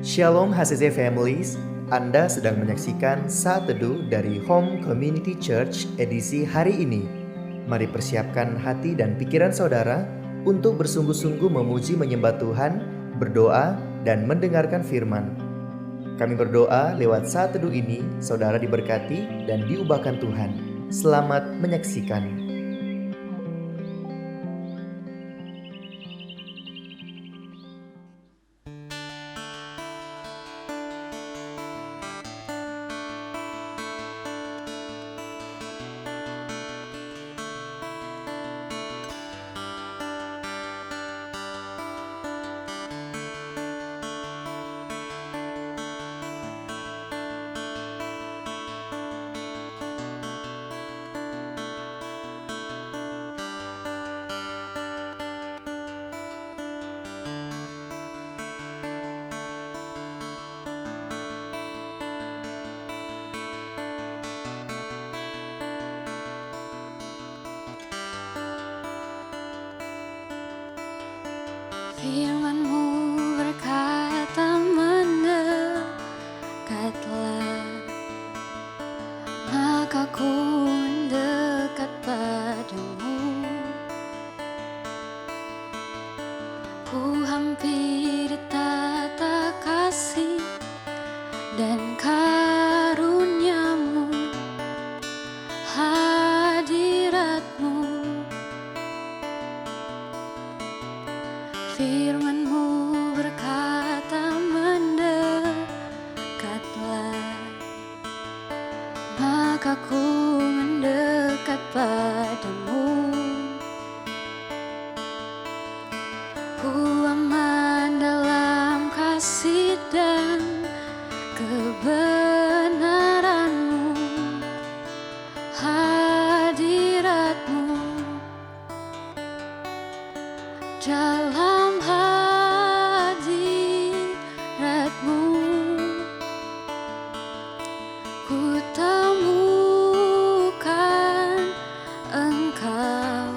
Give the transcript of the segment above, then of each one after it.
Shalom HCC Families, Anda sedang menyaksikan Saat Teduh dari Home Community Church edisi hari ini. Mari persiapkan hati dan pikiran saudara untuk bersungguh-sungguh memuji menyembah Tuhan, berdoa, dan mendengarkan firman. Kami berdoa lewat Saat Teduh ini, saudara diberkati dan diubahkan Tuhan. Selamat menyaksikan. Firman-Mu berkata mendekatlah, maka ku mendekat padamu. Ku hampiri tata kasih dan karunia-Mu, hadirat-Mu. Firman-Mu berkata mendekatlah, maka ku mendekat padamu. Ku aman dalam kasih dan kebenaran-Mu, hadirat-Mu. Dalam hadirat-Mu ku temukan Engkau.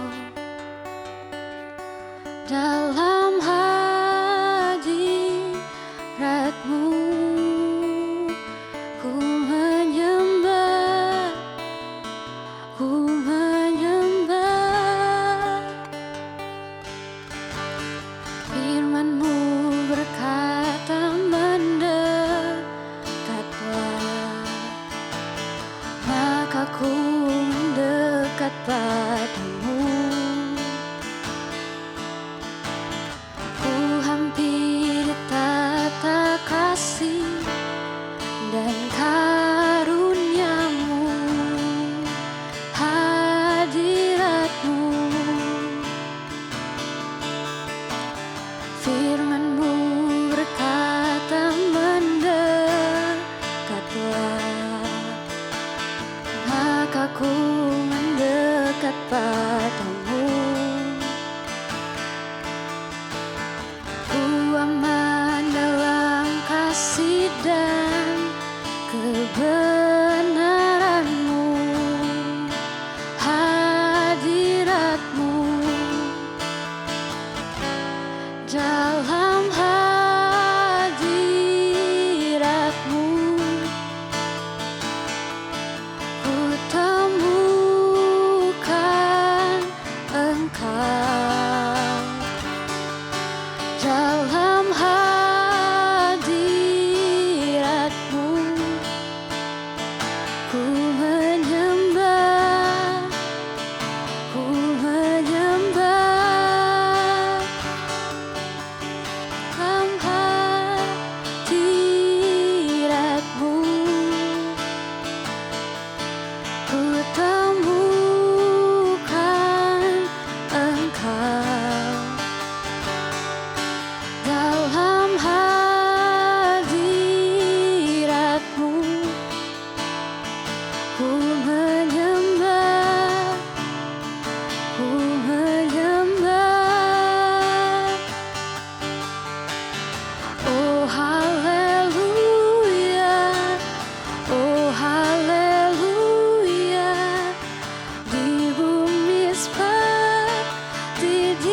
Dalam hadirat-Mu ku menyembah, ku menyembah. Firman-Mu berkata mendekatlah, maka ku mendekat padamu. Ku hampiri tata kasih dan karunia-Mu, hadirat-Mu. Firman-Mu berkata mendekatlah, maka ku mendekat padamu. Ku aman dalam kasih dan kebenaran-Mu, hadirat-Mu. Dalam hadirat-Mu ku temukan Engkau. Dalam hadirat-Mu ku menyembah, ku menyembah. Dalam hadirat-Mu ku temukan Engkau. Dalam hadirat-Mu ku menyembah, ku menyembah. Oh haleluya, oh haleluya. Di bumi seperti di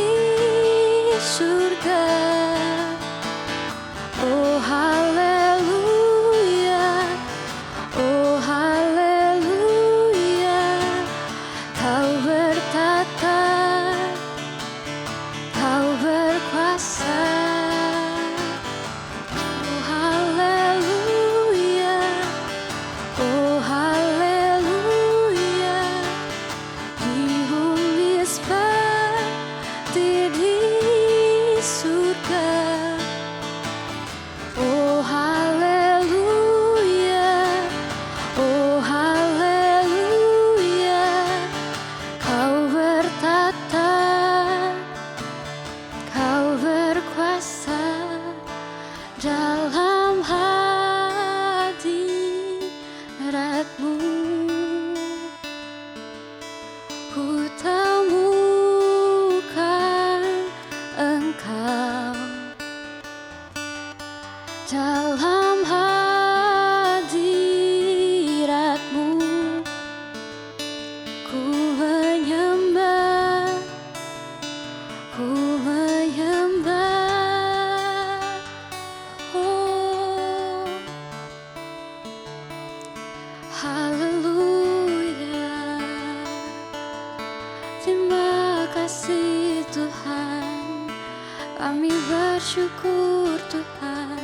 Kami bersyukur Tuhan,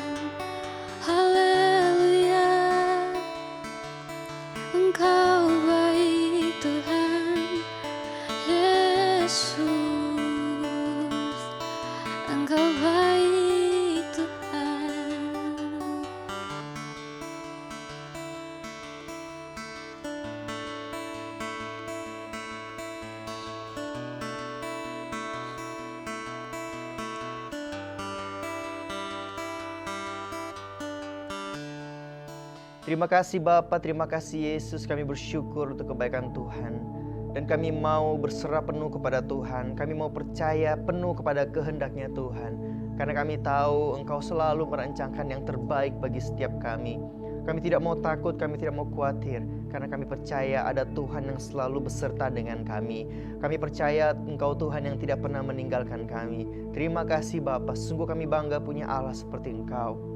haleluya. Engkau baik Tuhan Yesus, Engkau baik Tuhan. Terima kasih Bapa, terima kasih Yesus, kami bersyukur untuk kebaikan Tuhan. Dan kami mau berserah penuh kepada Tuhan, kami mau percaya penuh kepada kehendaknya Tuhan. Karena kami tahu Engkau selalu merancangkan yang terbaik bagi setiap kami. Kami tidak mau takut, kami tidak mau khawatir, karena kami percaya ada Tuhan yang selalu beserta dengan kami. Kami percaya Engkau Tuhan yang tidak pernah meninggalkan kami. Terima kasih Bapa, sungguh kami bangga punya Allah seperti Engkau.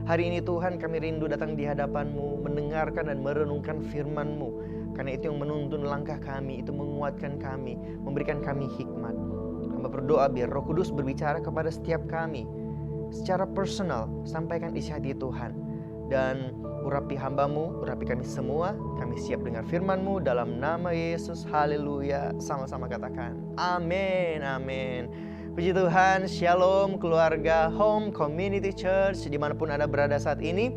Hari ini Tuhan kami rindu datang di hadapan-Mu, mendengarkan dan merenungkan firman-Mu. Karena itu yang menuntun langkah kami, itu menguatkan kami, memberikan kami hikmat. Hamba berdoa biar Roh Kudus berbicara kepada setiap kami secara personal, sampaikan isi hati Tuhan. Dan urapi hamba-Mu, urapi kami semua, kami siap dengar firman-Mu dalam nama Yesus, haleluya. Sama-sama katakan, amin, amin. Puji Tuhan, shalom keluarga Home Community Church dimanapun Anda berada saat ini.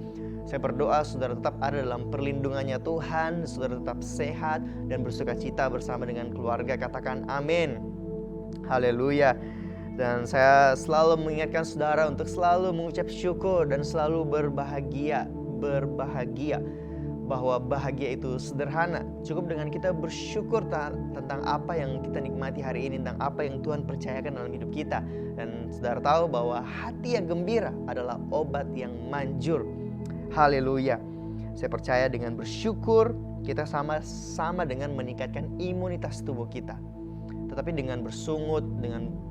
Saya berdoa saudara tetap ada dalam perlindungannya Tuhan, saudara tetap sehat dan bersuka cita bersama dengan keluarga. Katakan amin, haleluya. Dan saya selalu mengingatkan saudara untuk selalu mengucap syukur dan selalu berbahagia. Bahwa bahagia itu sederhana. Cukup dengan kita bersyukur tentang apa yang kita nikmati hari ini, tentang apa yang Tuhan percayakan dalam hidup kita. Dan saudara tahu bahwa hati yang gembira adalah obat yang manjur. Haleluya. Saya percaya dengan bersyukur kita sama-sama dengan meningkatkan imunitas tubuh kita. Tetapi dengan bersungut, dengan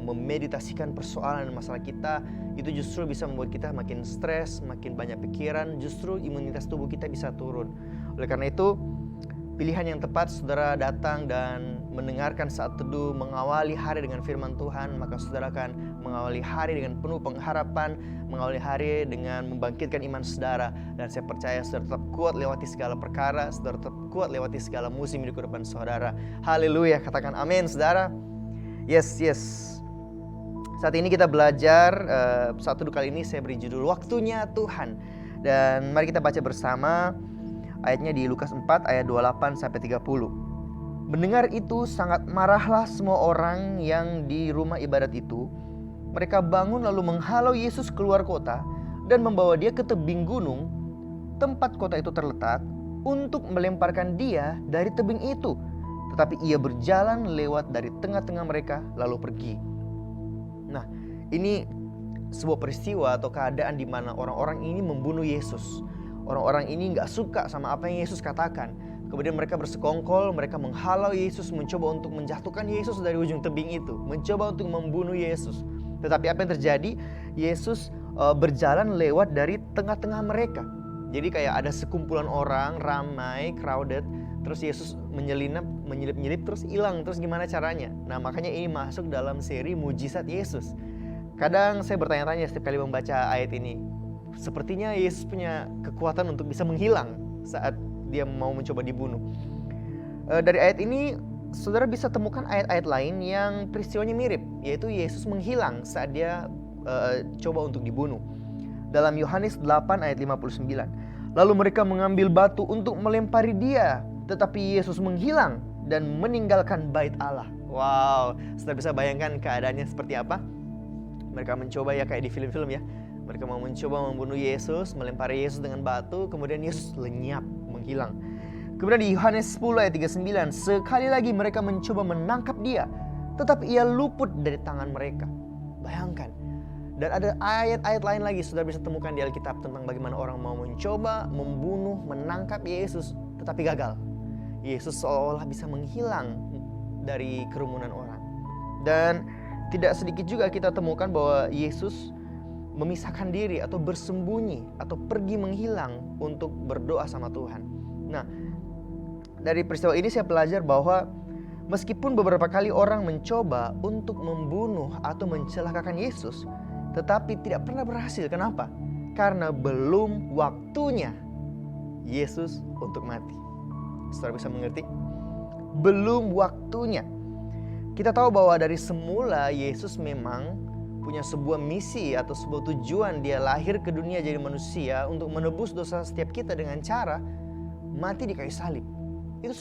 memeditasikan persoalan dan masalah kita, itu justru bisa membuat kita makin stres, makin banyak pikiran, justru imunitas tubuh kita bisa turun. Oleh karena itu, pilihan yang tepat saudara datang dan mendengarkan saat teduh, mengawali hari dengan firman Tuhan, maka saudara akan mengawali hari dengan penuh pengharapan, mengawali hari dengan membangkitkan iman saudara. Dan saya percaya saudara tetap kuat lewati segala perkara, saudara tetap kuat lewati segala musim di kehidupan saudara. Haleluya, katakan amin saudara. Yes. Saat ini kita belajar saat teduh kali ini saya beri judul Waktunya Tuhan. Dan mari kita baca bersama ayatnya di Lukas 4 ayat 28 sampai 30. Mendengar itu sangat marahlah semua orang yang di rumah ibadat itu. Mereka bangun lalu menghalau Yesus keluar kota dan membawa dia ke tebing gunung tempat kota itu terletak untuk melemparkan dia dari tebing itu. Tetapi ia berjalan lewat dari tengah-tengah mereka lalu pergi. Nah, ini sebuah peristiwa atau keadaan di mana orang-orang ini membunuh Yesus. Orang-orang ini gak suka sama apa yang Yesus katakan. Kemudian mereka bersekongkol, mereka menghalau Yesus, mencoba untuk menjatuhkan Yesus dari ujung tebing itu, mencoba untuk membunuh Yesus. Tetapi apa yang terjadi? Yesus berjalan lewat dari tengah-tengah mereka. Jadi kayak ada sekumpulan orang, ramai, crowded. Terus Yesus menyelip-nyelip terus hilang. Terus gimana caranya? Nah, makanya ini masuk dalam seri mujizat Yesus. Kadang saya bertanya-tanya setiap kali membaca ayat ini. Sepertinya Yesus punya kekuatan untuk bisa menghilang saat dia mau mencoba dibunuh. Dari ayat ini saudara bisa temukan ayat-ayat lain yang peristiwanya mirip, yaitu Yesus menghilang saat dia coba untuk dibunuh. Dalam Yohanes 8 ayat 59. Lalu mereka mengambil batu untuk melempari dia, tetapi Yesus menghilang dan meninggalkan bait Allah. Wow, saudara bisa bayangkan keadaannya seperti apa? Mereka mencoba ya kayak di film-film ya. Mereka mau mencoba membunuh Yesus, melempari Yesus dengan batu, kemudian Yesus lenyap, menghilang. Kemudian di Yohanes 10 ayat 39, sekali lagi mereka mencoba menangkap dia, tetapi ia luput dari tangan mereka. Bayangkan. Dan ada ayat-ayat lain lagi saudara bisa temukan di Alkitab tentang bagaimana orang mau mencoba membunuh, menangkap Yesus, tetapi gagal. Yesus seolah-olah bisa menghilang dari kerumunan orang. Dan tidak sedikit juga kita temukan bahwa Yesus memisahkan diri atau bersembunyi atau pergi menghilang untuk berdoa sama Tuhan. Nah, dari peristiwa ini saya belajar bahwa Meskipun beberapa kali orang mencoba untuk membunuh atau mencelakakan Yesus, tetapi tidak pernah berhasil. Kenapa? Karena belum waktunya Yesus untuk mati. Saudara bisa mengerti? Belum waktunya. Kita tahu bahwa dari semula Yesus memang punya sebuah misi atau sebuah tujuan. Dia lahir ke dunia jadi manusia untuk menebus dosa setiap kita dengan cara mati di kayu salib. Itu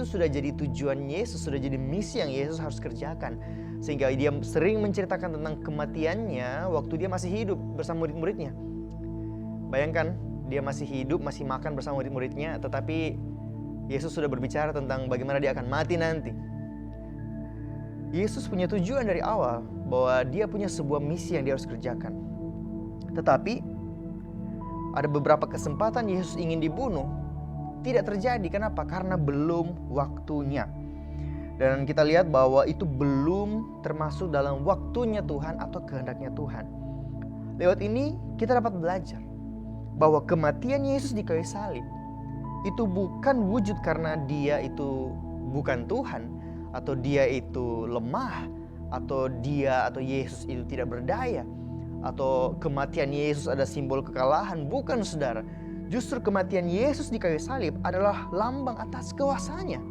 sudah jadi tujuan Yesus, sudah jadi misi yang Yesus harus kerjakan. Sehingga dia sering menceritakan tentang kematiannya waktu dia masih hidup bersama murid-muridnya. Bayangkan, dia masih hidup, masih makan bersama murid-muridnya, tetapi Yesus sudah berbicara tentang bagaimana dia akan mati nanti. Yesus punya tujuan dari awal bahwa dia punya sebuah misi yang dia harus kerjakan. Tetapi ada beberapa kesempatan Yesus ingin dibunuh, tidak terjadi. Kenapa? Karena belum waktunya. Dan kita lihat bahwa itu belum termasuk dalam waktunya Tuhan atau kehendaknya Tuhan. Lewat ini kita dapat belajar bahwa kematian Yesus di kayu salib itu bukan wujud karena dia itu bukan Tuhan, atau dia itu lemah, atau Yesus itu tidak berdaya, atau kematian Yesus ada simbol kekalahan. Bukan, saudara. Justru kematian Yesus di kayu salib adalah lambang atas kuasanya.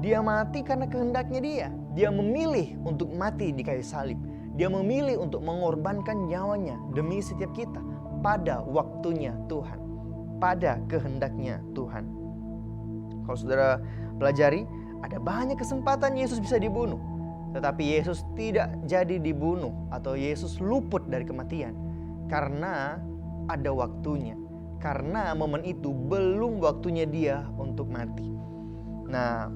Dia mati karena kehendaknya dia. Dia memilih untuk mati di kayu salib. Dia memilih untuk mengorbankan nyawanya demi setiap kita pada waktunya Tuhan, pada kehendaknya Tuhan. Kalau saudara pelajari, ada banyak kesempatan Yesus bisa dibunuh, tetapi Yesus tidak jadi dibunuh atau Yesus luput dari kematian karena ada waktunya. Karena momen itu belum waktunya dia untuk mati. Nah,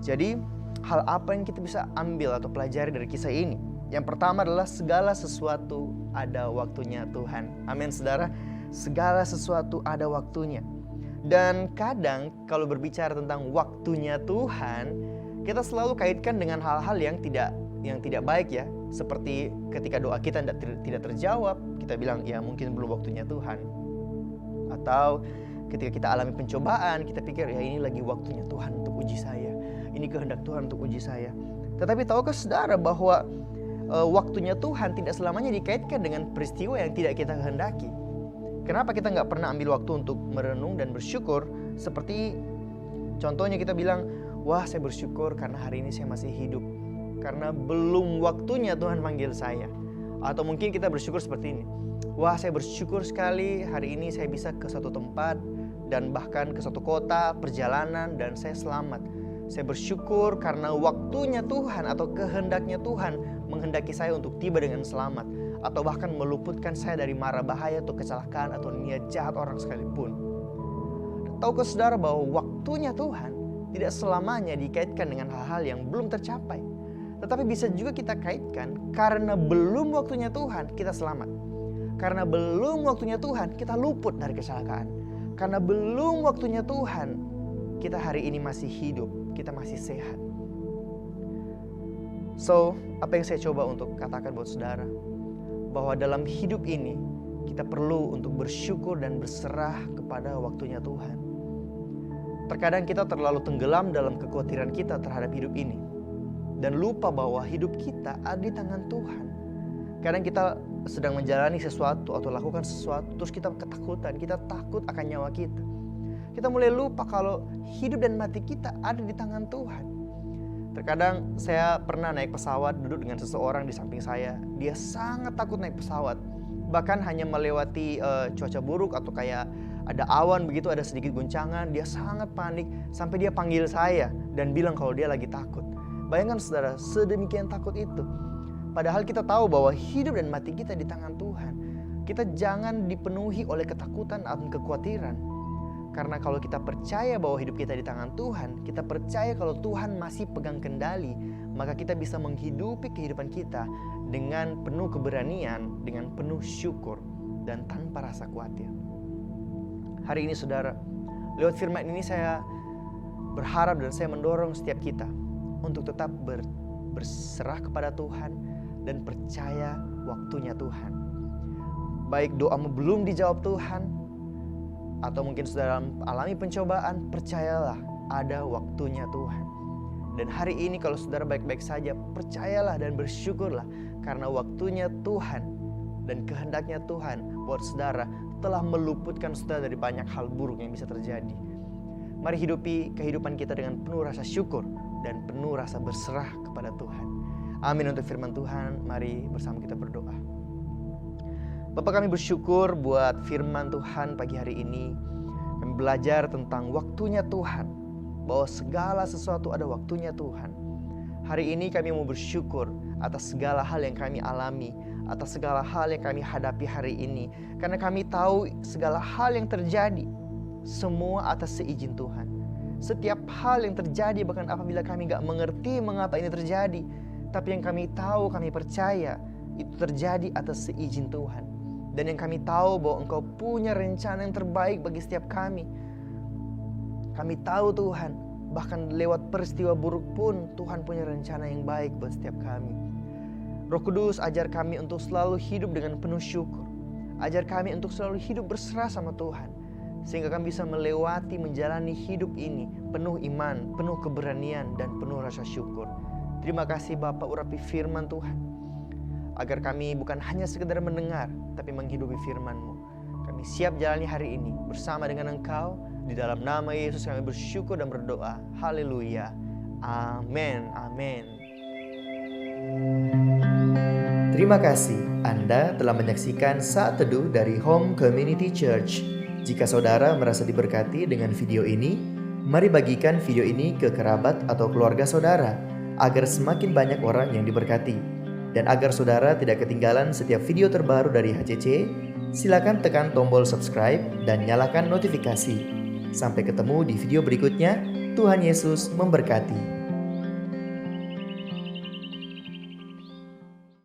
jadi hal apa yang kita bisa ambil atau pelajari dari kisah ini? Yang pertama adalah segala sesuatu ada waktunya Tuhan. Amin, saudara. Segala sesuatu ada waktunya. Dan kadang kalau berbicara tentang waktunya Tuhan, kita selalu kaitkan dengan hal-hal yang tidak baik ya. Seperti ketika doa kita tidak terjawab, kita bilang ya mungkin belum waktunya Tuhan. Atau ketika kita alami pencobaan, kita pikir ya ini lagi waktunya Tuhan untuk uji saya. Ini kehendak Tuhan untuk uji saya. Tetapi tahukah saudara bahwa waktunya Tuhan tidak selamanya dikaitkan dengan peristiwa yang tidak kita kehendaki. Kenapa kita nggak pernah ambil waktu untuk merenung dan bersyukur? Seperti contohnya kita bilang, wah saya bersyukur karena hari ini saya masih hidup. Karena belum waktunya Tuhan panggil saya. Atau mungkin kita bersyukur seperti ini. Wah saya bersyukur sekali hari ini saya bisa ke suatu tempat dan bahkan ke suatu kota, perjalanan, dan saya selamat. Saya bersyukur karena waktunya Tuhan atau kehendaknya Tuhan menghendaki saya untuk tiba dengan selamat. Atau bahkan meluputkan saya dari mara bahaya atau kecelakaan atau niat jahat orang sekalipun. Tahukah saudara bahwa waktunya Tuhan tidak selamanya dikaitkan dengan hal-hal yang belum tercapai. Tetapi bisa juga kita kaitkan karena belum waktunya Tuhan kita selamat. Karena belum waktunya Tuhan kita luput dari kecelakaan. Karena belum waktunya Tuhan kita hari ini masih hidup, kita masih sehat. So, apa yang saya coba untuk katakan buat saudara? Bahwa dalam hidup ini kita perlu untuk bersyukur dan berserah kepada waktunya Tuhan. Terkadang kita terlalu tenggelam dalam kekhawatiran kita terhadap hidup ini dan lupa bahwa hidup kita ada di tangan Tuhan. Kadang kita sedang menjalani sesuatu atau lakukan sesuatu, terus kita ketakutan, kita takut akan nyawa kita. Kita mulai lupa kalau hidup dan mati kita ada di tangan Tuhan. Terkadang saya pernah naik pesawat, duduk dengan seseorang di samping saya. Dia sangat takut naik pesawat. Bahkan hanya melewati cuaca buruk atau kayak ada awan begitu, ada sedikit guncangan. Dia sangat panik sampai dia panggil saya dan bilang kalau dia lagi takut. Bayangkan saudara, sedemikian takut itu. Padahal kita tahu bahwa hidup dan mati kita di tangan Tuhan. Kita jangan dipenuhi oleh ketakutan atau kekhawatiran. Karena kalau kita percaya bahwa hidup kita di tangan Tuhan, kita percaya kalau Tuhan masih pegang kendali, maka kita bisa menghidupi kehidupan kita dengan penuh keberanian, dengan penuh syukur, dan tanpa rasa khawatir. Hari ini saudara, lewat firman ini saya berharap dan saya mendorong setiap kita untuk tetap berserah kepada Tuhan dan percaya waktunya Tuhan. Baik doamu belum dijawab Tuhan, atau mungkin saudara alami pencobaan, percayalah ada waktunya Tuhan. Dan hari ini kalau saudara baik-baik saja, percayalah dan bersyukurlah karena waktunya Tuhan dan kehendaknya Tuhan buat saudara telah meluputkan saudara dari banyak hal buruk yang bisa terjadi. Mari hidupi kehidupan kita dengan penuh rasa syukur dan penuh rasa berserah kepada Tuhan. Amin untuk firman Tuhan. Mari bersama kita berdoa. Bapa, kami bersyukur buat firman Tuhan pagi hari ini. Kami belajar tentang waktunya Tuhan, bahwa segala sesuatu ada waktunya Tuhan. Hari ini kami mau bersyukur atas segala hal yang kami alami, atas segala hal yang kami hadapi hari ini. Karena kami tahu segala hal yang terjadi, semua atas seizin Tuhan. Setiap hal yang terjadi, bahkan apabila kami gak mengerti mengapa ini terjadi, tapi yang kami tahu, kami percaya itu terjadi atas seizin Tuhan. Dan yang kami tahu bahwa Engkau punya rencana yang terbaik bagi setiap kami. Kami tahu Tuhan, bahkan lewat peristiwa buruk pun Tuhan punya rencana yang baik buat setiap kami. Roh Kudus, ajar kami untuk selalu hidup dengan penuh syukur. Ajar kami untuk selalu hidup berserah sama Tuhan, sehingga kami bisa melewati, menjalani hidup ini penuh iman, penuh keberanian, dan penuh rasa syukur. Terima kasih Bapa, urapi firman Tuhan, agar kami bukan hanya sekedar mendengar, tapi menghidupi firman-Mu. Kami siap jalani hari ini bersama dengan Engkau. Di dalam nama Yesus kami bersyukur dan berdoa. Haleluya. Amin. Amin. Terima kasih Anda telah menyaksikan Saat Teduh dari Home Community Church. Jika saudara merasa diberkati dengan video ini, mari bagikan video ini ke kerabat atau keluarga saudara, agar semakin banyak orang yang diberkati. Dan agar saudara tidak ketinggalan setiap video terbaru dari HCC, silakan tekan tombol subscribe dan nyalakan notifikasi. Sampai ketemu di video berikutnya. Tuhan Yesus memberkati.